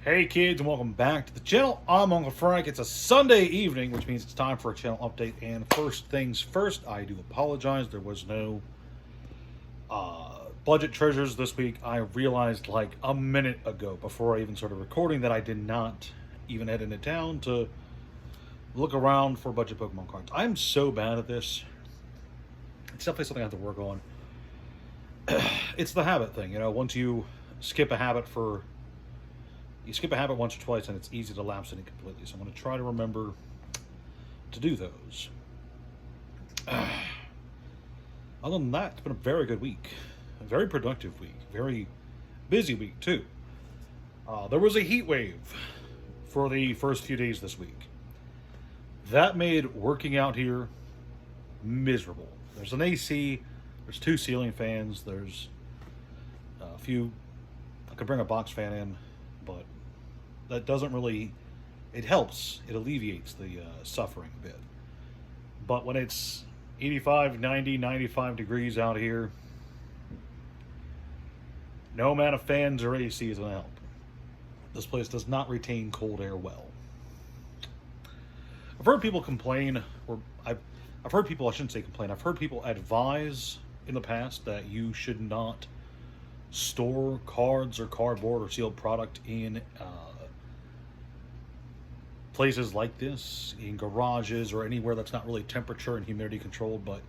Hey kids, and welcome back to the channel. I'm Uncle Frank. It's a Sunday evening, which means it's time for a channel update. And first things first, I do apologize. There was no budget treasures this week. I realized like a minute ago before I even started recording that I did not even head into town to look around for budget Pokemon cards. I'm so bad at this. It's definitely something I have to work on. It's the habit thing, once you skip a habit once or twice and it's easy to lapse in it completely. So I'm going to try to remember to do those. Other than that, it's been a very good week. A very productive week. Very busy week, too. There was a heat wave for the first few days this week. That made working out here miserable. There's an AC, there's 2 ceiling fans, there's a few... I could bring a box fan in, but that doesn't really... It helps. It alleviates the suffering a bit. But when it's 85, 90, 95 degrees out here, no amount of fans or AC is going to help. This place does not retain cold air well. I've heard people complain, or I've heard people, I shouldn't say complain, I've heard people advise in the past that you should not store cards or cardboard or sealed product in places like this, in garages or anywhere that's not really temperature and humidity controlled. But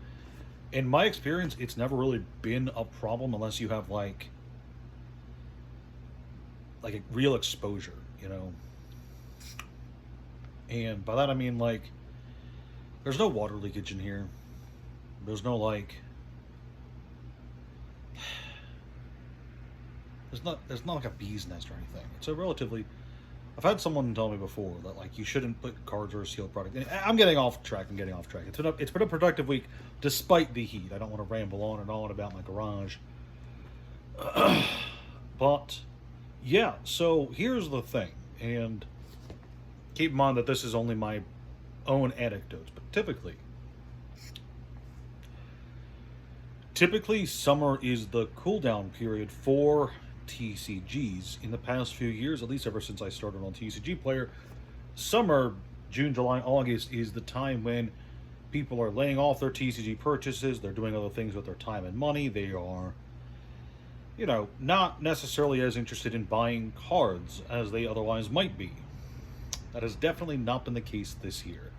in my experience, it's never really been a problem unless you have like a real exposure, And by that I mean like there's no water leakage in here. There's no there's not like a bee's nest or anything. It's a relatively... I've had someone tell me before that like you shouldn't put cards or a sealed product. I'm getting off track. It's been a productive week despite the heat. I don't want to ramble on and on about my garage. But yeah, so here's the thing, and keep in mind that this is only my own anecdotes, but typically summer is the cool down period for TCGs. In the past few years, at least ever since I started on TCG Player, summer, June, July, August, is the time when people are laying off their TCG purchases. They're doing other things with their time and money. They are, not necessarily as interested in buying cards as they otherwise might be. That has definitely not been the case this year.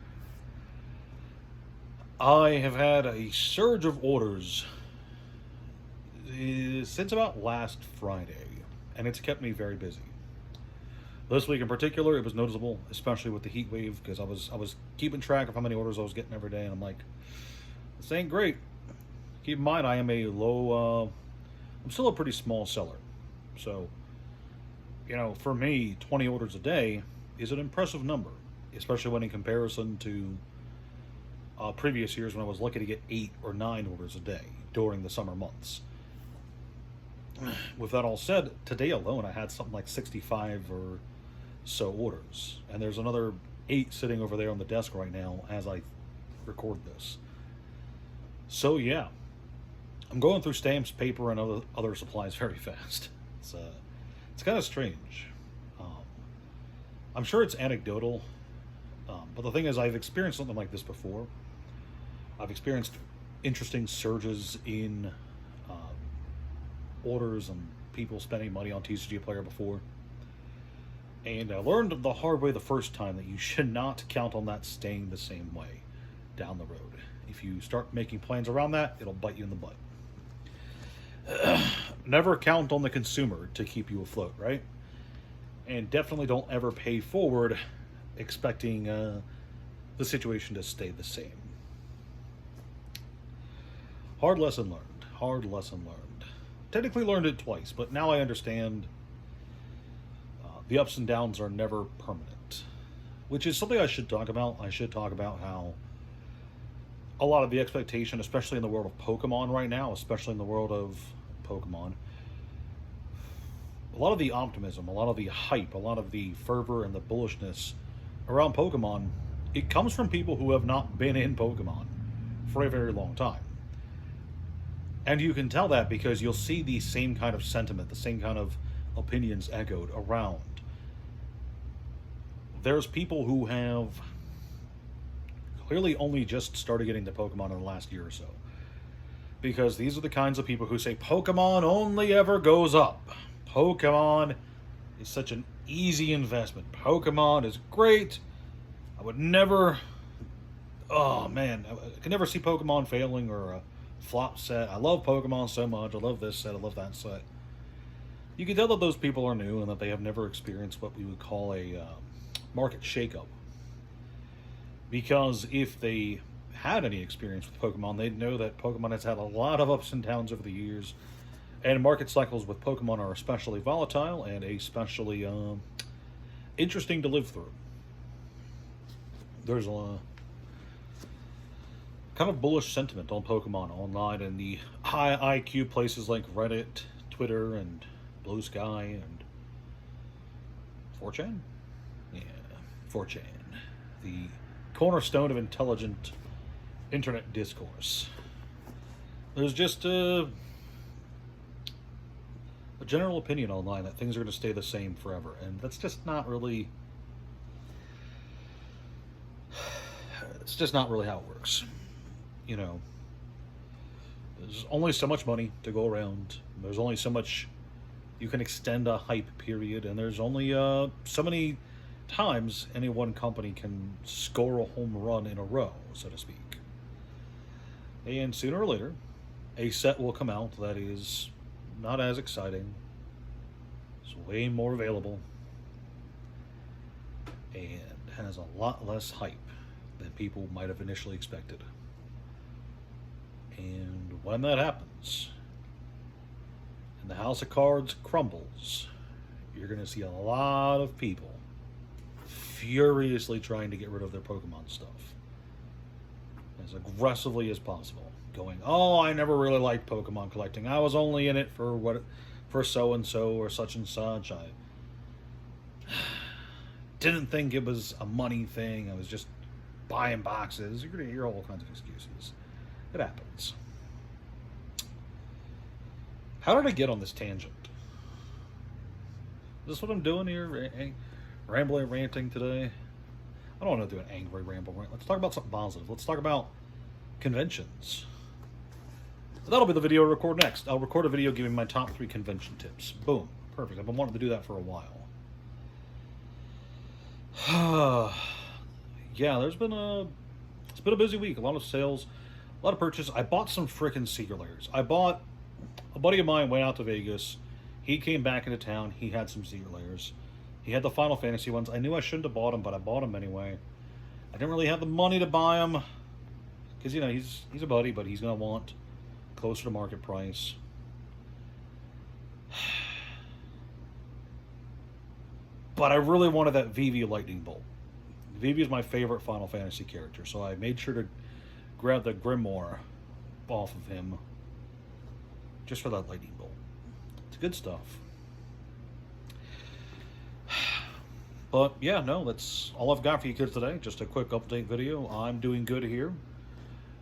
I have had a surge of orders since about last Friday, and it's kept me very busy. This week in particular, it was noticeable, especially with the heat wave, because I was keeping track of how many orders I was getting every day, and I'm like, this ain't great. Keep in mind, I am I'm still a pretty small seller, so for me, 20 orders a day is an impressive number, especially when in comparison to previous years when I was lucky to get 8 or 9 orders a day during the summer months. With that all said, today alone I had something like 65 or so orders, and there's another 8 sitting over there on the desk right now as I record this. So yeah, I'm going through stamps, paper, and other supplies very fast. It's kind of strange. I'm sure it's anecdotal, but the thing is, I've experienced something like this before. I've experienced interesting surges in orders and people spending money on TCG Player before. And I learned the hard way the first time that you should not count on that staying the same way down the road. If you start making plans around that, it'll bite you in the butt. Never count on the consumer to keep you afloat, right? And definitely don't ever pay forward expecting the situation to stay the same. Hard lesson learned. Hard lesson learned. Technically learned it twice, but now I understand the ups and downs are never permanent, which is something I should talk about. I should talk about how a lot of the expectation, especially in the world of Pokemon right now, especially in the world of Pokemon, a lot of the optimism, a lot of the hype, a lot of the fervor and the bullishness around Pokemon, it comes from people who have not been in Pokemon for a very long time. And you can tell that because you'll see the same kind of sentiment, the same kind of opinions echoed around there's people who have clearly only just started getting to Pokemon in the last year or so. Because these are the kinds of people who say Pokemon only ever goes up. Pokemon is such an easy investment. Pokemon is great. I would never... Oh, man. I could never see Pokemon failing or a flop set. I love Pokemon so much. I love this set. I love that set. You can tell that those people are new and that they have never experienced what we would call a market shakeup. Because if they had any experience with Pokemon, they'd know that Pokemon has had a lot of ups and downs over the years. And market cycles with Pokemon are especially volatile and especially interesting to live through. There's a kind of bullish sentiment on Pokemon online in the high IQ places like Reddit, Twitter, and Blue Sky, and 4chan? Yeah, 4chan. The cornerstone of intelligent internet discourse. There's just a general opinion online that things are going to stay the same forever, and that's just not really... It's just not really how it works. You know, there's only so much money to go around. There's only so much you can extend a hype period, and there's only so many times any one company can score a home run in a row, so to speak. And sooner or later, a set will come out that is not as exciting, it's way more available, and has a lot less hype than people might have initially expected. And when that happens, and the house of cards crumbles, you're going to see a lot of people furiously trying to get rid of their Pokemon stuff as aggressively as possible, going, oh, I never really liked Pokemon collecting, I was only in it for so and so or such and such, I didn't think it was a money thing, I was just buying boxes. You're going to hear all kinds of excuses. It happens. How did I get on this tangent? Is this what I'm doing here? Rambling, ranting today? I don't want to do an angry ramble rant. Let's talk about something positive. Let's talk about conventions. That'll be the video I record next. I'll record a video giving my top 3 convention tips. Boom. Perfect. I've been wanting to do that for a while. Yeah, it's been a busy week. A lot of sales, a lot of purchases. I bought some frickin' secret layers. A buddy of mine went out to Vegas. He came back into town. He had some secret layers. He had the Final Fantasy ones. I knew I shouldn't have bought them, but I bought them anyway. I didn't really have the money to buy them because, you know, he's a buddy, but he's going to want closer to market price. But I really wanted that Vivi Lightning Bolt. Vivi is my favorite Final Fantasy character, so I made sure to grab the Grimoire off of him just for that Lightning Bolt. It's good stuff. But yeah, no, that's all I've got for you kids today. Just a quick update video. I'm doing good here.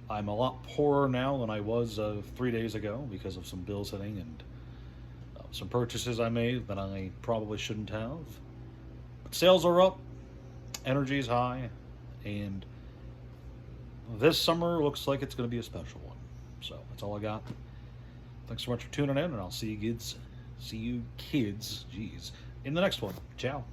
I'm a lot poorer now than I was 3 days ago because of some bills hitting and some purchases I made that I probably shouldn't have. But sales are up, energy is high, and this summer looks like it's going to be a special one. So that's all I got. Thanks so much for tuning in, and I'll see you kids, in the next one. Ciao.